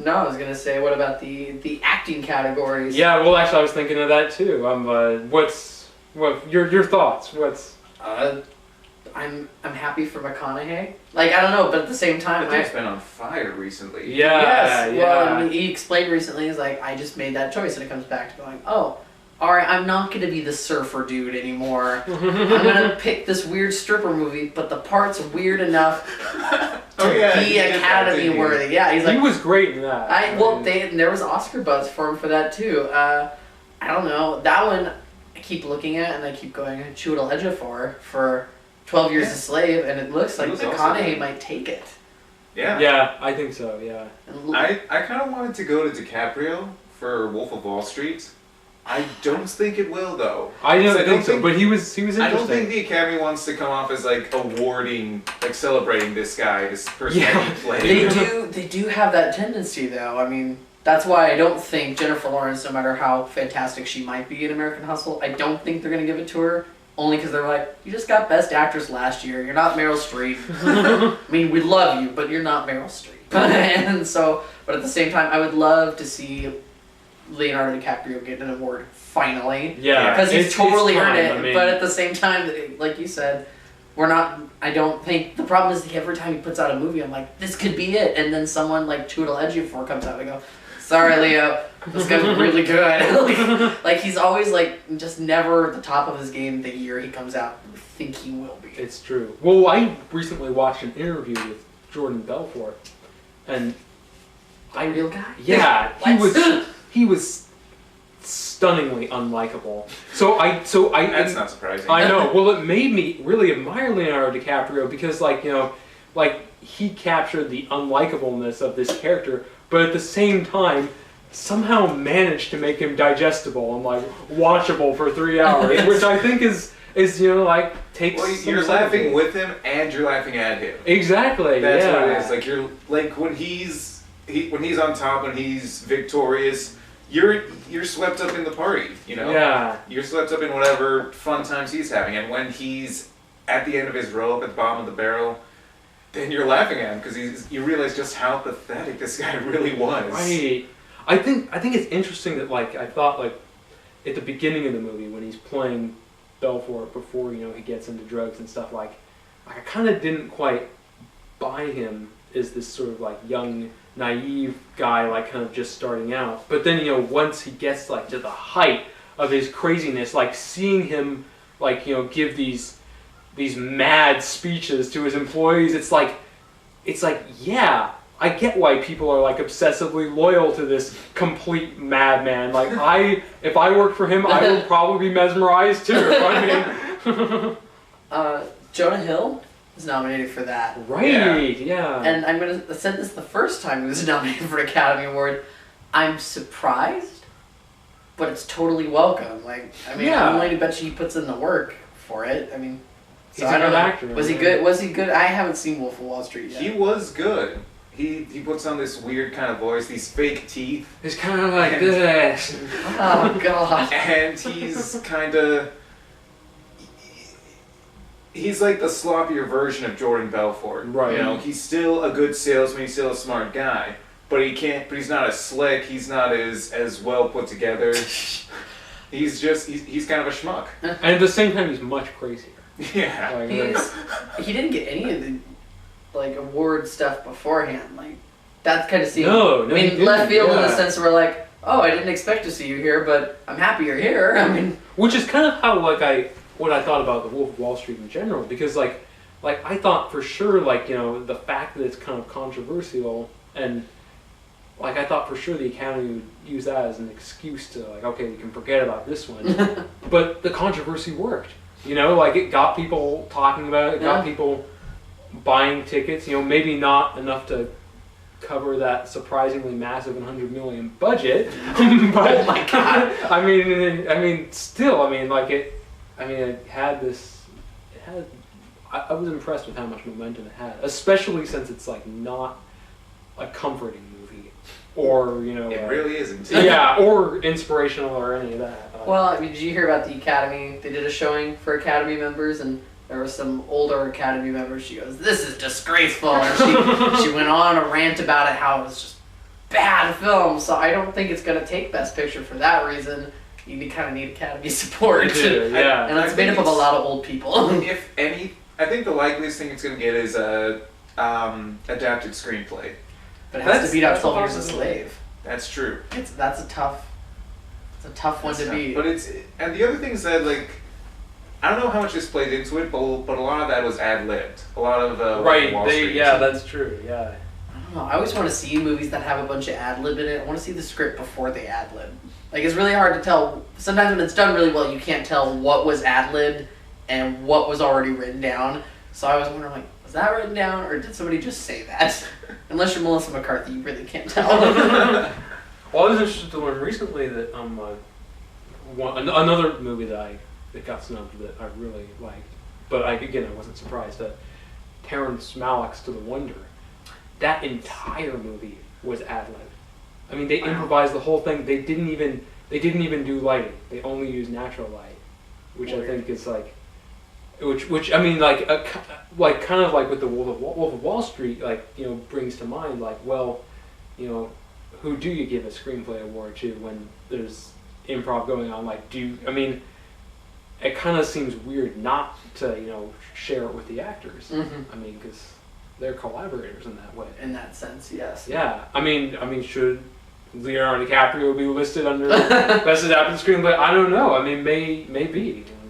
No, I was gonna say, what about the acting categories? Yeah, well, actually, I was thinking of that too. What your thoughts? I'm happy for McConaughey. Like, I don't know, but at the same time, But he's been on fire recently. Yeah, yes. yeah. Well, I mean, he explained recently, he's like, I just made that choice, and it comes back to going, oh, all right, I'm not gonna be the surfer dude anymore. I'm gonna pick this weird stripper movie, but the part's weird enough to be Academy worthy. Yeah, he's like, he was great in that. There was Oscar buzz for him for that too. I don't know, that one I keep looking at and I keep going, Chiwetel Ejiofor for 12 Years a Slave, and it looks like McConaughey might take it. Yeah. Yeah, I think so. Yeah. I kind of wanted to go to DiCaprio for Wolf of Wall Street. I don't think it will, though. I don't think so, but he was interesting. I don't think the Academy wants to come off as like awarding, like celebrating this guy, this person that he played. They do have that tendency, though. I mean, that's why I don't think Jennifer Lawrence, no matter how fantastic she might be in American Hustle, I don't think they're going to give it to her. Only because they're like, you just got Best Actress last year. You're not Meryl Streep. I mean, we love you, but you're not Meryl Streep. And so, but at the same time, I would love to see Leonardo DiCaprio get an award finally. Yeah. Because he's totally earned it. I mean, but at the same time, like you said, I don't think, the problem is every time he puts out a movie, I'm like, this could be it. And then someone like Chiwetel Ejiofor comes out and I go, sorry, Leo, this guy's really good. like he's always like just never at the top of his game the year he comes out. I think he will be. It's true. Well, I recently watched an interview with Jordan Belfort, and real guy. Yeah, he was stunningly unlikable. So That's not surprising. I know. Well, it made me really admire Leonardo DiCaprio because, he captured the unlikableness of this character, but at the same time, somehow managed to make him digestible and watchable for 3 hours, which I think is takes. Well, you're laughing with him and you're laughing at him. Exactly. That's yeah. what it is. Like you're when he's on top, when he's victorious, you're swept up in the party. You know. Yeah. You're swept up in whatever fun times he's having, and when he's at the end of his rope, at the bottom of the barrel, then you're laughing at him because you realize just how pathetic this guy really was. Right. I think it's interesting that I thought at the beginning of the movie when he's playing Belfort before he gets into drugs and stuff I kind of didn't quite buy him as this sort of young naive guy kind of just starting out. But then once he gets to the height of his craziness, seeing him give these mad speeches to his employees, it's like yeah, I get why people are obsessively loyal to this complete madman. If I worked for him, I would probably be mesmerized too. I mean, Jonah Hill was nominated for that. Right? Yeah. And I said this the first time he was nominated for an Academy Award. I'm surprised, but it's totally welcome. I'm willing to bet you he puts in the work for it. I mean, he's a good actor. Was he good? Was he good? I haven't seen Wolf of Wall Street yet. He was good. He puts on this weird kind of voice, these fake teeth. It's kind of like this. Oh, God. And he's kind of... He's like the sloppier version of Jordan Belfort. Right. He's still a good salesman, he's still a smart guy. But he's not as slick, he's not as well put together. He's kind of a schmuck. And at the same time, he's much crazier. Yeah. He didn't get any of the award stuff beforehand. That kind of seemed left field in the sense where oh, I didn't expect to see you here, but I'm happy you're here. I mean, which is kind of how what I thought about the Wolf of Wall Street in general, because I thought for sure the fact that it's kind of controversial, and I thought for sure the Academy would use that as an excuse to okay, we can forget about this one. But the controversy worked. It got people talking about it. It got people buying tickets. Maybe not enough to cover that surprisingly massive $100 million budget. But, oh my God! it had this. I was impressed with how much momentum it had, especially since it's not a comforting movie, or it really isn't. Yeah, or inspirational or any of that. Well, did you hear about the Academy? They did a showing for Academy members, and there were some older Academy members. She goes, "This is disgraceful," and she went on a rant about it, how it was just bad film, so I don't think it's gonna take Best Picture for that reason. You kind of need Academy support. You do, yeah. And it's made up of a lot of old people. If any, I think the likeliest thing it's going to get is a adapted screenplay. But it has That's- to beat out that's 12 Years a possible. Slave. That's true. That's a tough one to beat. But and the other thing is that like, I don't know how much this played into it, but a lot of that was ad-libbed. A lot of Right, Wall Street. that's true, yeah. I don't know. I always want to see movies that have a bunch of ad lib in it. I want to see the script before they ad lib. Like, it's really hard to tell. Sometimes when it's done really well, you can't tell what was ad libbed and what was already written down. So I was wondering, like, was that written down or did somebody just say that? Unless you're Melissa McCarthy, you really can't tell. Well, I was interested to learn recently that another movie that got snubbed that I really liked, but I wasn't surprised that Terrence Malick's To the Wonder, that entire movie was ad lib. I mean, they improvised the whole thing. They didn't even do lighting. They only used natural light, which I think is like, which I mean, like kind of like with the Wolf of Wall Street, like, you know, brings to mind like, well, you know, who do you give a screenplay award to when there's improv going on? Like, I mean, it kind of seems weird not to, you know, share it with the actors. Mhm. I mean, because they're collaborators in that way. In that sense, yes. Yeah, I mean, should Leonardo DiCaprio be listed under Best Adapted Screenplay? I don't know. I mean, maybe. You know.